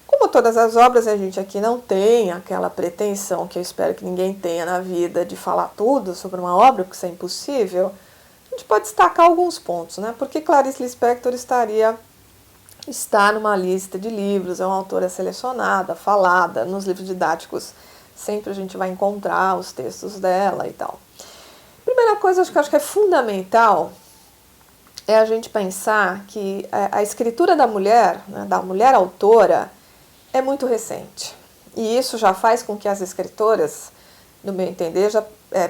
Como todas as obras, a gente aqui não tem aquela pretensão que eu espero que ninguém tenha na vida de falar tudo sobre uma obra, porque isso é impossível. A gente pode destacar alguns pontos, né? Porque Clarice Lispector está numa lista de livros, é uma autora selecionada, falada, nos livros didáticos sempre a gente vai encontrar os textos dela e tal. Primeira coisa que eu acho que é fundamental é a gente pensar que a escritura da mulher, né, da mulher autora, é muito recente. E isso já faz com que as escritoras, no meu entender, já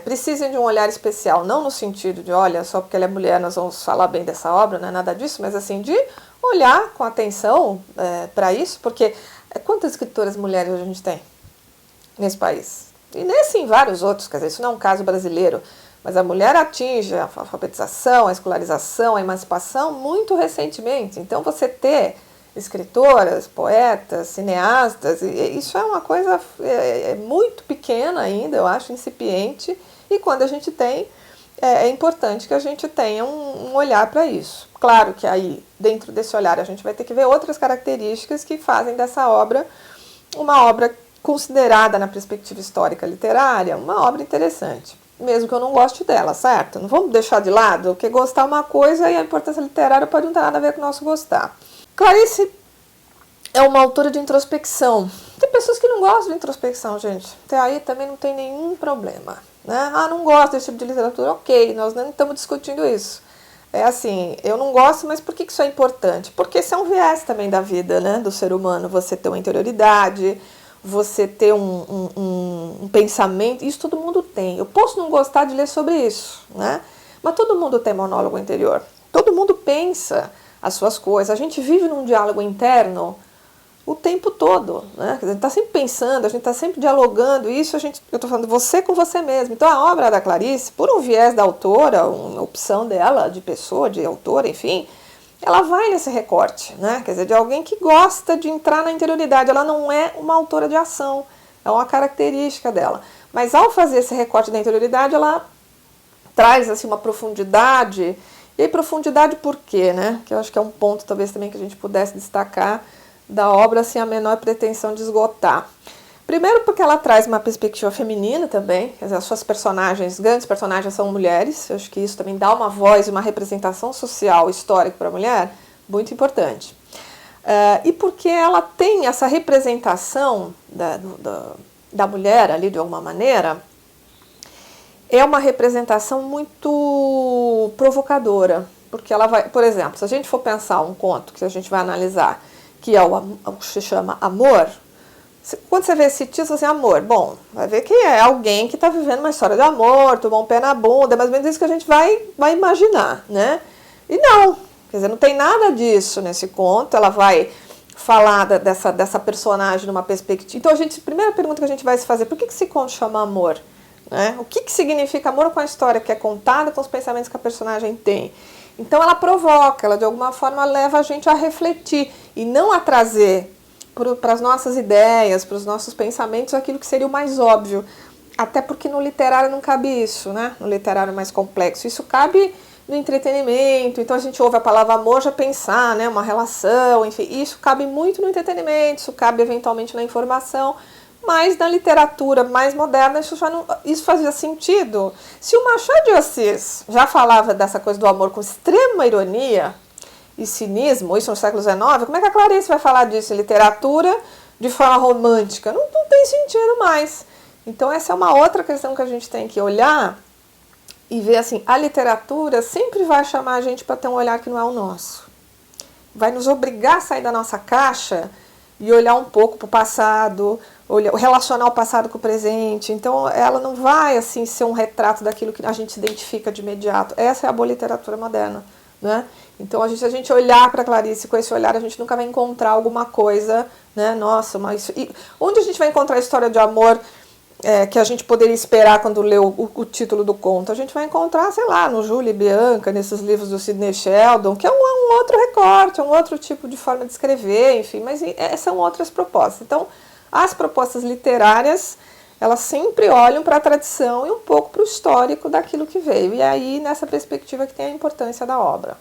precisem de um olhar especial, não no sentido de, olha, só porque ela é mulher nós vamos falar bem dessa obra, não é nada disso, mas assim, de olhar com atenção para isso, porque quantas escritoras mulheres a gente tem nesse país? E nesse em vários outros, quer dizer, isso não é um caso brasileiro, mas a mulher atinge a alfabetização, a escolarização, a emancipação muito recentemente. Então você ter escritoras, poetas, cineastas, isso é uma coisa muito pequena ainda, eu acho, incipiente, e quando a gente tem, é importante que a gente tenha um olhar para isso. Claro que aí, dentro desse olhar, a gente vai ter que ver outras características que fazem dessa obra uma obra considerada na perspectiva histórica literária, uma obra interessante. Mesmo que eu não goste dela, certo? Não vamos deixar de lado, porque gostar é uma coisa e a importância literária pode não ter nada a ver com o nosso gostar. Clarice é uma autora de introspecção. Tem pessoas que não gostam de introspecção, gente. Até aí também não tem nenhum problema, né? Ah, não gosto desse tipo de literatura. Ok, nós não estamos discutindo isso. É assim, eu não gosto, mas por que isso é importante? Porque isso é um viés também da vida, né? Do ser humano. Você ter uma interioridade, você ter um pensamento, isso todo mundo tem. Eu posso não gostar de ler sobre isso, né? Mas todo mundo tem monólogo interior. Todo mundo pensa as suas coisas. A gente vive num diálogo interno o tempo todo, né? A gente está sempre pensando, a gente está sempre dialogando. Isso eu estou falando você com você mesmo. Então a obra da Clarice, por um viés da autora, uma opção dela, de pessoa, de autora, enfim, ela vai nesse recorte, né? Quer dizer, de alguém que gosta de entrar na interioridade. Ela não é uma autora de ação, é uma característica dela. Mas ao fazer esse recorte da interioridade, ela traz assim uma profundidade. E aí, profundidade por quê, né? Que eu acho que é um ponto talvez também que a gente pudesse destacar da obra sem a menor pretensão de esgotar. Primeiro porque ela traz uma perspectiva feminina também, quer dizer, as suas personagens, grandes personagens são mulheres, eu acho que isso também dá uma voz e uma representação social, histórica para a mulher, muito importante. E porque ela tem essa representação da mulher ali de alguma maneira, é uma representação muito provocadora, porque ela vai, por exemplo, se a gente for pensar um conto que a gente vai analisar, que é o que se chama Amor, quando você vê esse título, assim, amor, bom, vai ver que é alguém que está vivendo uma história de amor, tomou um pé na bunda, é mais ou menos isso que a gente vai imaginar, né? E não, quer dizer, não tem nada disso nesse conto, ela vai falar dessa personagem numa perspectiva. Então, a primeira pergunta que a gente vai se fazer, por que esse conto chama Amor? Né? O que significa amor com a história que é contada, com os pensamentos que a personagem tem? Então ela provoca, ela de alguma forma leva a gente a refletir e não a trazer para as nossas ideias, para os nossos pensamentos, aquilo que seria o mais óbvio. Até porque no literário não cabe isso, né? No literário mais complexo. Isso cabe no entretenimento, então a gente ouve a palavra amor já pensar, né? Uma relação, enfim. Isso cabe muito no entretenimento, isso cabe eventualmente na informação. Mas na literatura mais moderna isso fazia sentido. Se o Machado de Assis já falava dessa coisa do amor com extrema ironia e cinismo, isso no século XIX, como é que a Clarice vai falar disso em literatura de forma romântica? Não tem sentido mais. Então essa é uma outra questão que a gente tem que olhar e ver assim, a literatura sempre vai chamar a gente para ter um olhar que não é o nosso. Vai nos obrigar a sair da nossa caixa e olhar um pouco para o passado, relacionar o passado com o presente. Então ela não vai assim ser um retrato daquilo que a gente se identifica de imediato. Essa é a boa literatura moderna, né? Então se a gente olhar para Clarice com esse olhar, a gente nunca vai encontrar alguma coisa, né? Nossa, mas onde a gente vai encontrar a história de amor que a gente poderia esperar quando lê o título do conto? A gente vai encontrar, sei lá, no Júlia e Bianca, nesses livros do Sidney Sheldon, que é um outro recorte, um outro tipo de forma de escrever, enfim, mas são outras propostas. Então, as propostas literárias, elas sempre olham para a tradição e um pouco para o histórico daquilo que veio. E aí, nessa perspectiva que tem a importância da obra.